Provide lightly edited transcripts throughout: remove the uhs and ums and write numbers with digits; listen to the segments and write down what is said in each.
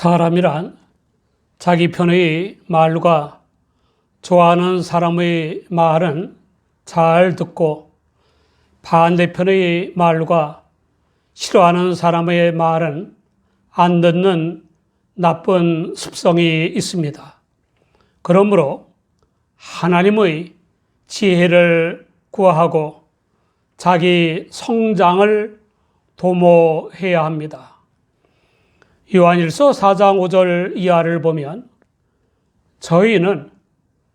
사람이란 자기 편의 말과 좋아하는 사람의 말은 잘 듣고 반대편의 말과 싫어하는 사람의 말은 안 듣는 나쁜 습성이 있습니다. 그러므로 하나님의 지혜를 구하고 자기 성장을 도모해야 합니다. 요한일서 4장 5절 이하를 보면 저희는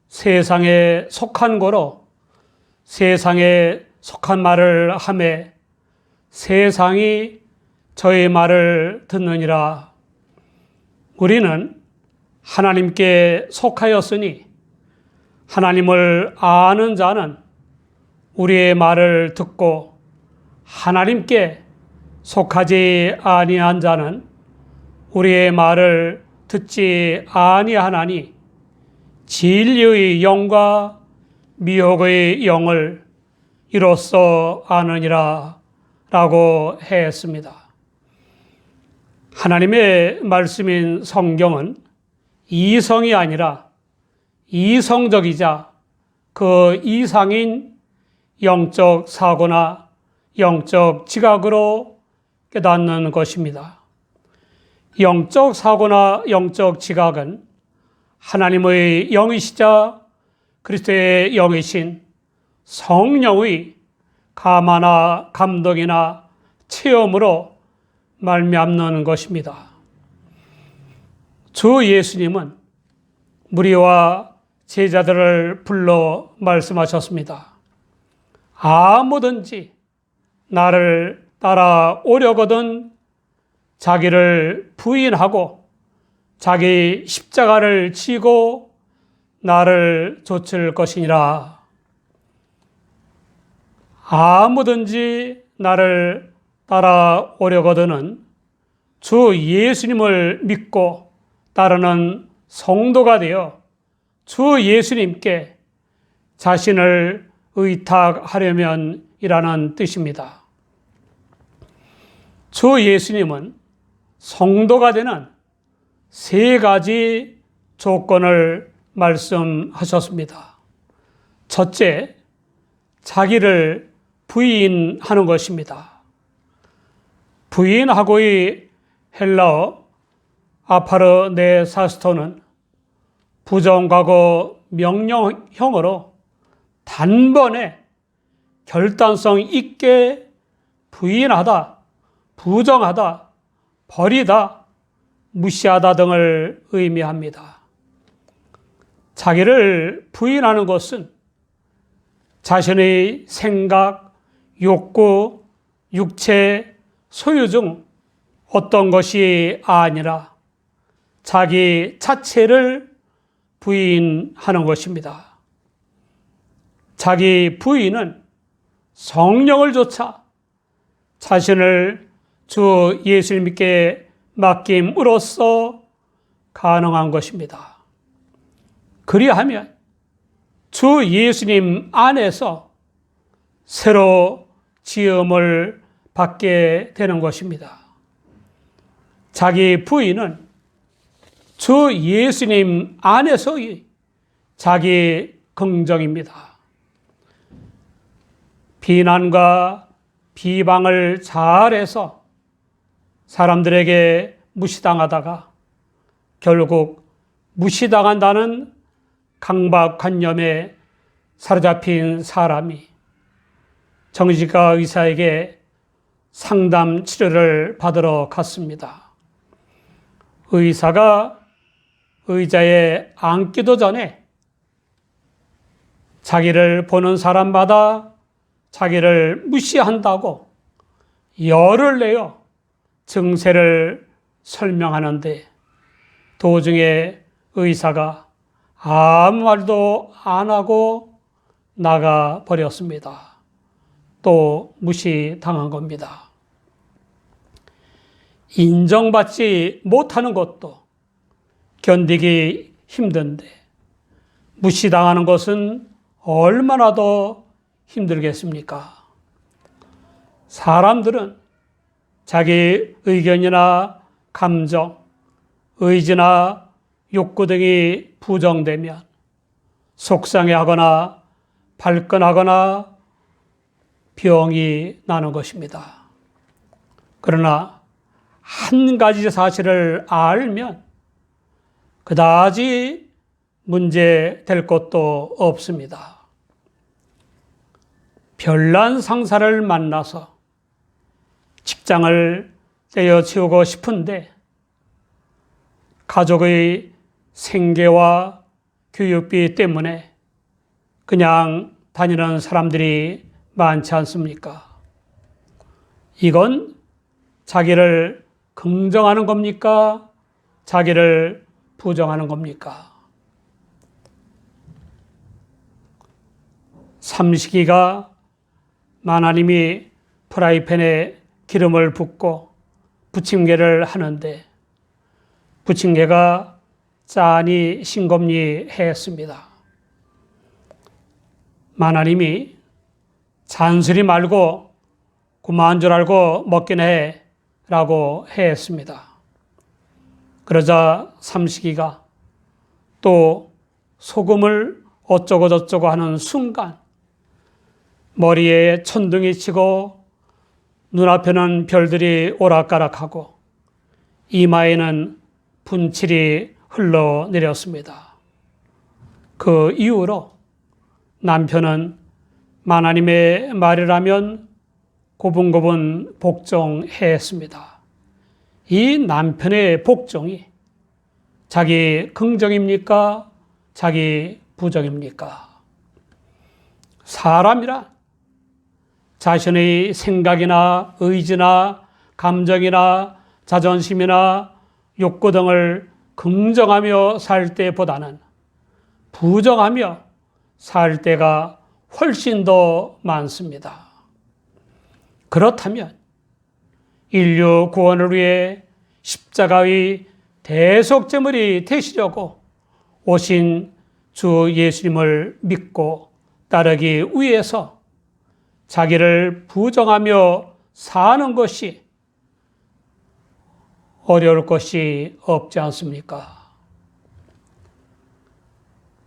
세상에 속한 거로 세상에 속한 말을 하매 세상이 저희 말을 듣느니라. 우리는 하나님께 속하였으니 하나님을 아는 자는 우리의 말을 듣고 하나님께 속하지 아니한 자는 우리의 말을 듣지 아니하나니 진리의 영과 미혹의 영을 이로써 아느니라 라고 했습니다. 하나님의 말씀인 성경은 이성이 아니라 이성적이자 그 이상인 영적 사고나 영적 지각으로 깨닫는 것입니다. 영적 사고나 영적 지각은 하나님의 영이시자 그리스도의 영이신 성령의 감화나 감동이나 체험으로 말미암는 것입니다. 주 예수님은 무리와 제자들을 불러 말씀하셨습니다. 아무든지 나를 따라오려거든 자기를 부인하고 자기 십자가를 지고 나를 좇을 것이니라. 아무든지 나를 따라오려거든은 주 예수님을 믿고 따르는 성도가 되어 주 예수님께 자신을 의탁하려면이라는 뜻입니다. 주 예수님은 성도가 되는 세 가지 조건을 말씀하셨습니다. 첫째, 자기를 부인하는 것입니다. 부인하고의 헬라어 아파르네사스토는 부정과거 명령형으로 단번에 결단성 있게 부인하다, 부정하다, 버리다, 무시하다 등을 의미합니다. 자기를 부인하는 것은 자신의 생각, 욕구, 육체, 소유 중 어떤 것이 아니라 자기 자체를 부인하는 것입니다. 자기 부인은 성령을 조차 자신을 주 예수님께 맡김으로써 가능한 것입니다. 그리하면 주 예수님 안에서 새로 지음을 받게 되는 것입니다. 자기 부인은 주 예수님 안에서의 자기 긍정입니다. 비난과 비방을 잘해서 사람들에게 무시당하다가 결국 무시당한다는 강박관념에 사로잡힌 사람이 정신과 의사에게 상담 치료를 받으러 갔습니다. 의사가 의자에 앉기도 전에 자기를 보는 사람마다 자기를 무시한다고 열을 내어 증세를 설명하는데 도중에 의사가 아무 말도 안 하고 나가 버렸습니다. 또 무시당한 겁니다. 인정받지 못하는 것도 견디기 힘든데 무시당하는 것은 얼마나 더 힘들겠습니까? 사람들은 자기 의견이나 감정, 의지나 욕구 등이 부정되면 속상해하거나 발끈하거나 병이 나는 것입니다. 그러나 한 가지 사실을 알면 그다지 문제 될 것도 없습니다. 별난 상사를 만나서 직장을 떼어치우고 싶은데 가족의 생계와 교육비 때문에 그냥 다니는 사람들이 많지 않습니까? 이건 자기를 긍정하는 겁니까? 자기를 부정하는 겁니까? 삼식이가 마나님이 프라이팬에 기름을 붓고 부침개를 하는데 부침개가 짜니 싱겁니 했습니다. 마나님이 잔소리 말고 그만 줄 알고 먹긴 해 라고 했습니다. 그러자 삼식이가 또 소금을 어쩌고 저쩌고 하는 순간 머리에 천둥이 치고 눈앞에는 별들이 오락가락하고 이마에는 분칠이 흘러내렸습니다. 그 이후로 남편은 하나님의 말이라면 고분고분 복종했습니다. 이 남편의 복종이 자기 긍정입니까? 자기 부정입니까? 사람이란 자신의 생각이나 의지나 감정이나 자존심이나 욕구 등을 긍정하며 살 때보다는 부정하며 살 때가 훨씬 더 많습니다. 그렇다면 인류 구원을 위해 십자가의 대속제물이 되시려고 오신 주 예수님을 믿고 따르기 위해서 자기를 부정하며 사는 것이 어려울 것이 없지 않습니까?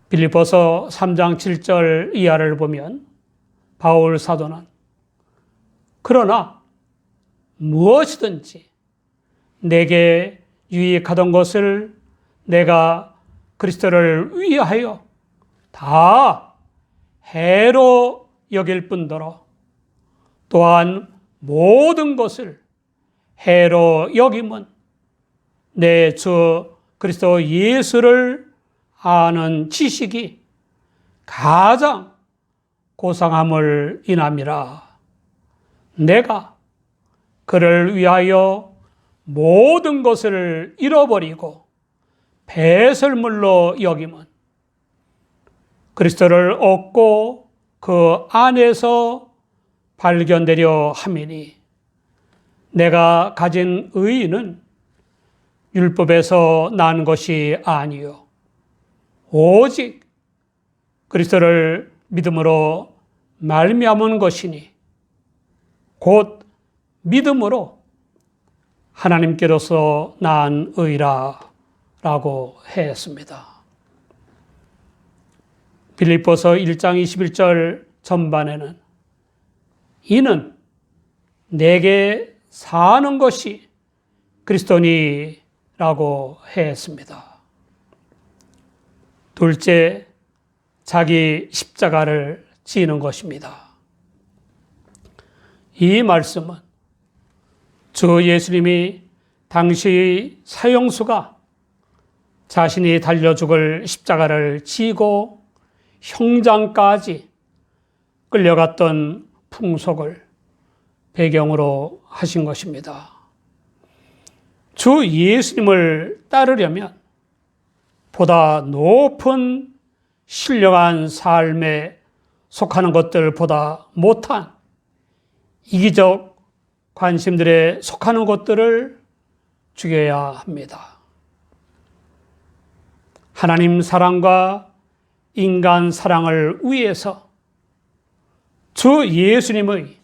빌립보서 3장 7절 이하를 보면 바울 사도는 그러나 무엇이든지 내게 유익하던 것을 내가 그리스도를 위하여 다 해로 여길 뿐더러 또한 모든 것을 해로 여김은 내 주 그리스도 예수를 아는 지식이 가장 고상함을 인함이라. 내가 그를 위하여 모든 것을 잃어버리고 배설물로 여김은 그리스도를 얻고 그 안에서 발견되려 함이니 내가 가진 의의는 율법에서 난 것이 아니요 오직 그리스도를 믿음으로 말미암은 것이니 곧 믿음으로 하나님께로서 난 의라 라고 했습니다. 빌립보서 1장 21절 전반에는 이는 내게 사는 것이 그리스도니 라고 했습니다. 둘째, 자기 십자가를 지는 것입니다. 이 말씀은 주 예수님이 당시 사형수가 자신이 달려 죽을 십자가를 지고 형장까지 끌려갔던 풍속을 배경으로 하신 것입니다. 주 예수님을 따르려면 보다 높은 신령한 삶에 속하는 것들보다 못한 이기적 관심들에 속하는 것들을 죽여야 합니다. 하나님 사랑과 인간 사랑을 위해서 주 예수님의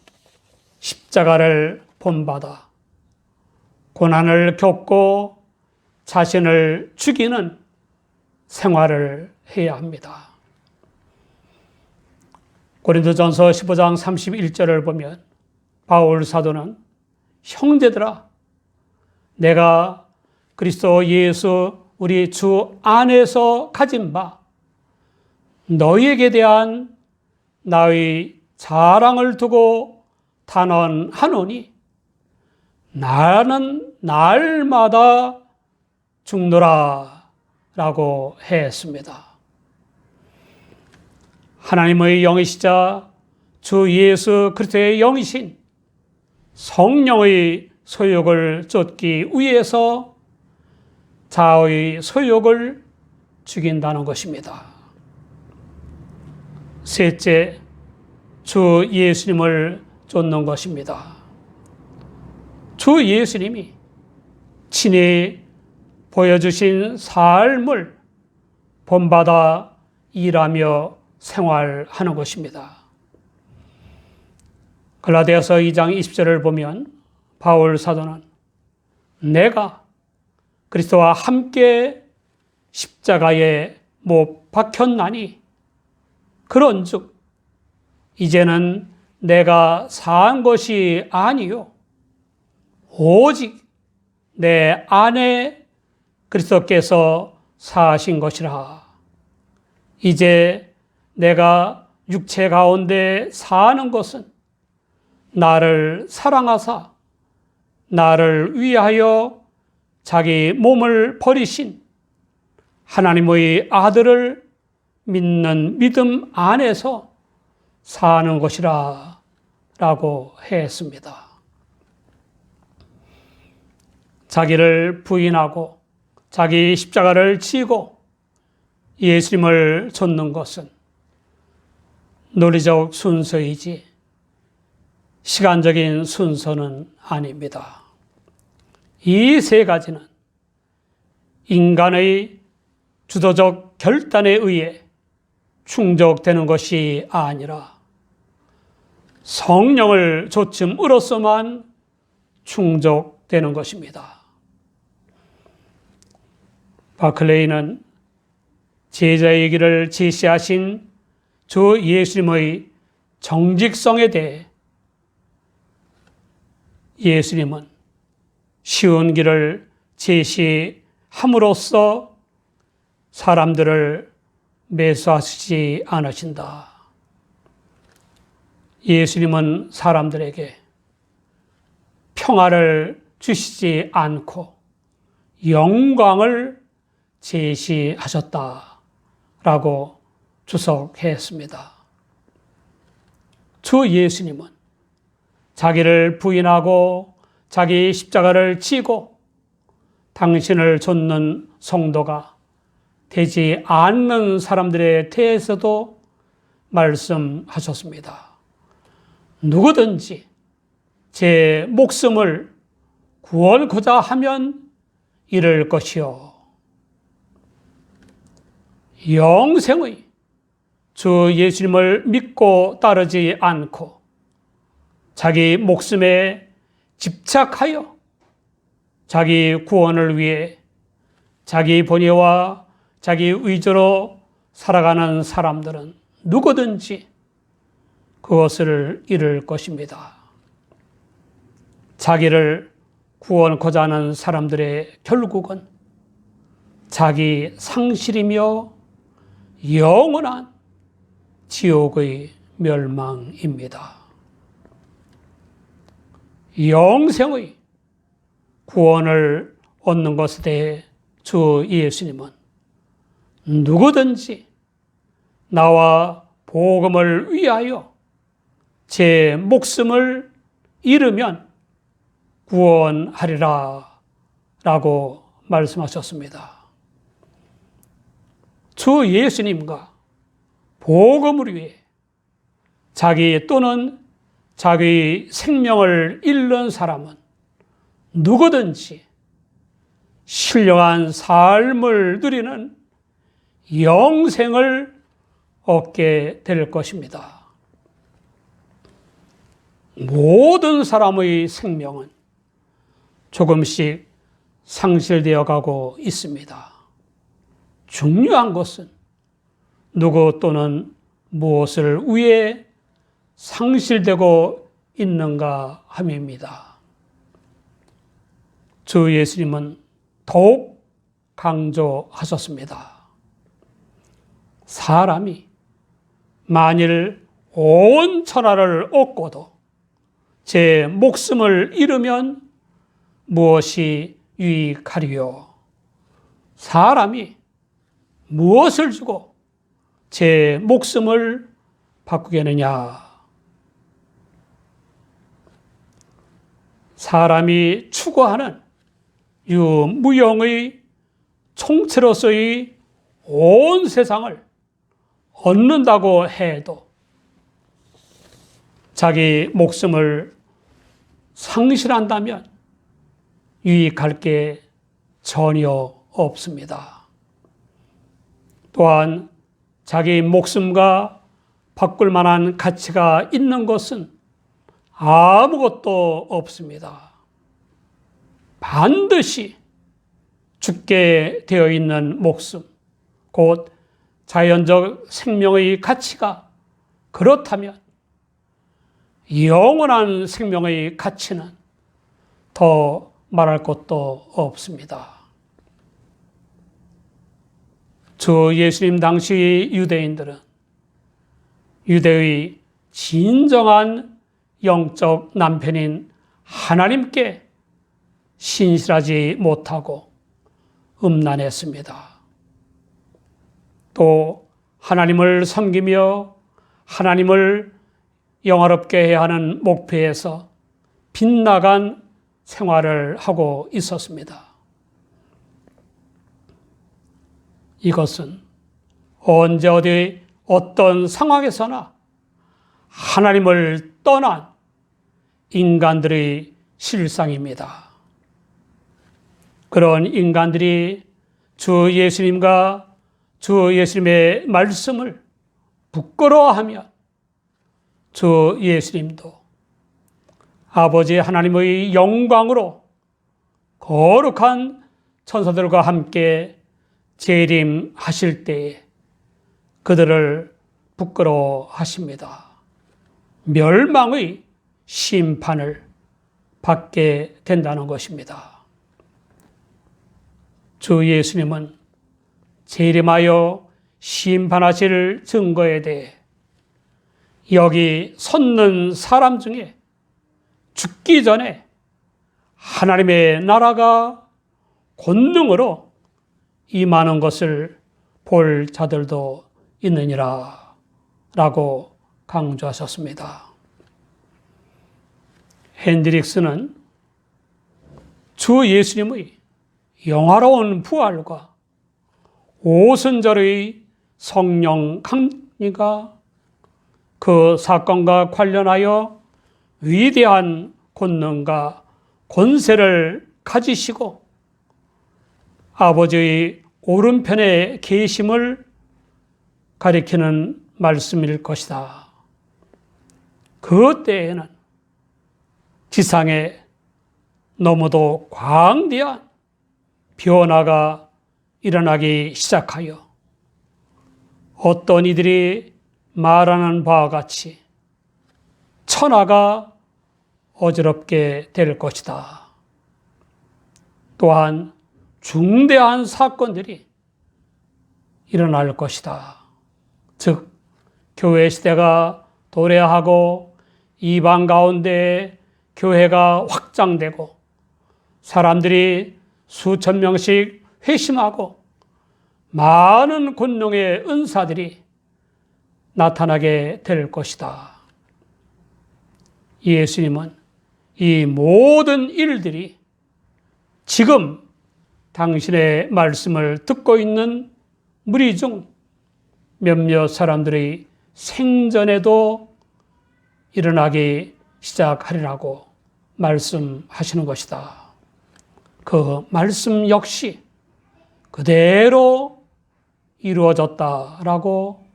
십자가를 본받아 고난을 겪고 자신을 죽이는 생활을 해야 합니다. 고린도전서 15장 31절을 보면 바울 사도는 형제들아, 내가 그리스도 예수 우리 주 안에서 가진 바 너희에게 대한 나의 자랑을 두고 단언하노니 나는 날마다 죽노라 라고 했습니다. 하나님의 영이시자 주 예수 그리스도의 영이신 성령의 소욕을 쫓기 위해서 자의 소욕을 죽인다는 것입니다. 셋째, 주 예수님을 쫓는 것입니다. 주 예수님이 친히 보여주신 삶을 본받아 일하며 생활하는 것입니다. 갈라디아서 2장 20절을 보면 바울 사도는 내가 그리스도와 함께 십자가에 못 박혔나니 그런즉 이제는 내가 산 것이 아니요 오직 내 안에 그리스도께서 사신 것이라. 이제 내가 육체 가운데 사는 것은 나를 사랑하사 나를 위하여 자기 몸을 버리신 하나님의 아들을 믿는 믿음 안에서 사는 것이라 라고 했습니다. 자기를 부인하고 자기 십자가를 지고 예수님을 좇는 것은 논리적 순서이지 시간적인 순서는 아닙니다. 이 세 가지는 인간의 주도적 결단에 의해 충족되는 것이 아니라 성령을 좇음으로써만 충족되는 것입니다. 바클레이는 제자의 길을 제시하신 주 예수님의 정직성에 대해 예수님은 쉬운 길을 제시함으로써 사람들을 매수하시지 않으신다. 예수님은 사람들에게 평화를 주시지 않고 영광을 제시하셨다라고 주석했습니다. 주 예수님은 자기를 부인하고 자기 십자가를 지고 당신을 좇는 성도가 되지 않는 사람들에 대해서도 말씀하셨습니다. 누구든지 제 목숨을 구원코자 하면 잃을 것이요 영생의 주 예수님을 믿고 따르지 않고 자기 목숨에 집착하여 자기 구원을 위해 자기 본의와 자기 의지로 살아가는 사람들은 누구든지 그것을 잃을 것입니다. 자기를 구원코자 하는 사람들의 결국은 자기 상실이며 영원한 지옥의 멸망입니다. 영생의 구원을 얻는 것에 대해 주 예수님은 누구든지 나와 복음을 위하여 제 목숨을 잃으면 구원하리라 라고 말씀하셨습니다. 주 예수님과 복음을 위해 자기 또는 자기 생명을 잃는 사람은 누구든지 신령한 삶을 누리는 영생을 얻게 될 것입니다. 모든 사람의 생명은 조금씩 상실되어 가고 있습니다. 중요한 것은 누구 또는 무엇을 위해 상실되고 있는가 함입니다. 주 예수님은 더욱 강조하셨습니다. 사람이 만일 온 천하를 얻고도 제 목숨을 잃으면 무엇이 유익하리요? 사람이 무엇을 주고 제 목숨을 바꾸겠느냐? 사람이 추구하는 유무형의 총체로서의 온 세상을 얻는다고 해도 자기 목숨을 상실한다면 유익할 게 전혀 없습니다. 또한 자기 목숨과 바꿀 만한 가치가 있는 것은 아무것도 없습니다. 반드시 죽게 되어 있는 목숨, 곧 자연적 생명의 가치가 그렇다면 영원한 생명의 가치는 더 말할 것도 없습니다. 주 예수님 당시 유대인들은 유대의 진정한 영적 남편인 하나님께 신실하지 못하고 음란했습니다. 또 하나님을 섬기며 하나님을 영화롭게 해야 하는 목표에서 빗나간 생활을 하고 있었습니다. 이것은 언제 어디 어떤 상황에서나 하나님을 떠난 인간들의 실상입니다. 그런 인간들이 주 예수님과 주 예수님의 말씀을 부끄러워하면 주 예수님도 아버지 하나님의 영광으로 거룩한 천사들과 함께 재림하실 때에 그들을 부끄러워하십니다. 멸망의 심판을 받게 된다는 것입니다. 주 예수님은 재림하여 심판하실 증거에 대해 여기 섰는 사람 중에 죽기 전에 하나님의 나라가 권능으로 임하는 것을 볼 자들도 있느니라 라고 강조하셨습니다. 핸드릭스는 주 예수님의 영화로운 부활과 오순절의 성령 강림과 그 사건과 관련하여 위대한 권능과 권세를 가지시고 아버지의 오른편에 계심을 가리키는 말씀일 것이다. 그 때에는 지상에 너무도 광대한 변화가 일어나기 시작하여 어떤 이들이 말하는 바와 같이 천하가 어지럽게 될 것이다. 또한 중대한 사건들이 일어날 것이다. 즉 교회 시대가 도래하고 이방 가운데 교회가 확장되고 사람들이 수천 명씩 회심하고 많은 권능의 은사들이 나타나게 될 것이다. 예수님은 이 모든 일들이 지금 당신의 말씀을 듣고 있는 무리 중 몇몇 사람들의 생전에도 일어나기 시작하리라고 말씀하시는 것이다. 그 말씀 역시 그대로 이루어졌다라고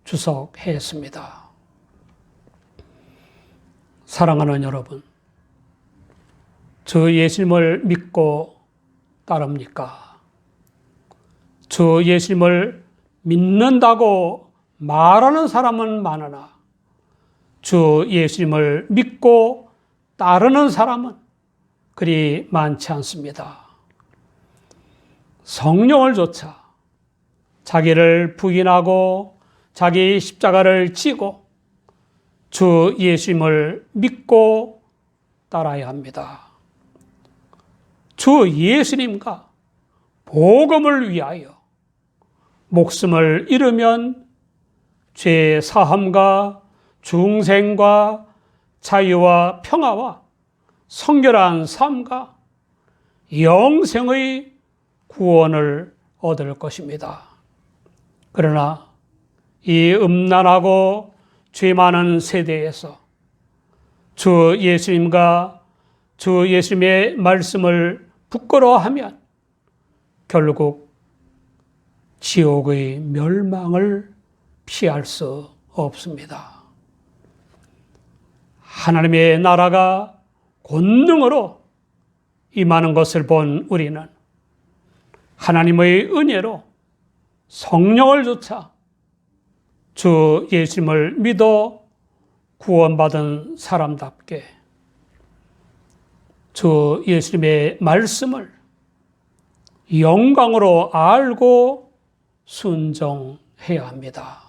주석했습니다. 사랑하는 여러분, 주 예수님을 믿고 따릅니까? 주 예수님을 믿는다고 말하는 사람은 많으나 주 예수님을 믿고 따르는 사람은 그리 많지 않습니다. 성령을 조차 자기를 부인하고 자기 십자가를 지고 주 예수님을 믿고 따라야 합니다. 주 예수님과 복음을 위하여 목숨을 잃으면 죄 사함과 중생과 자유와 평화와 성결한 삶과 영생의 구원을 얻을 것입니다. 그러나 이 음란하고 죄 많은 세대에서 주 예수님과 주 예수님의 말씀을 부끄러워하면 결국 지옥의 멸망을 피할 수 없습니다. 하나님의 나라가 권능으로 임하는 것을 본 우리는 하나님의 은혜로 성령을 조차 주 예수님을 믿어 구원받은 사람답게 주 예수님의 말씀을 영광으로 알고 순종해야 합니다.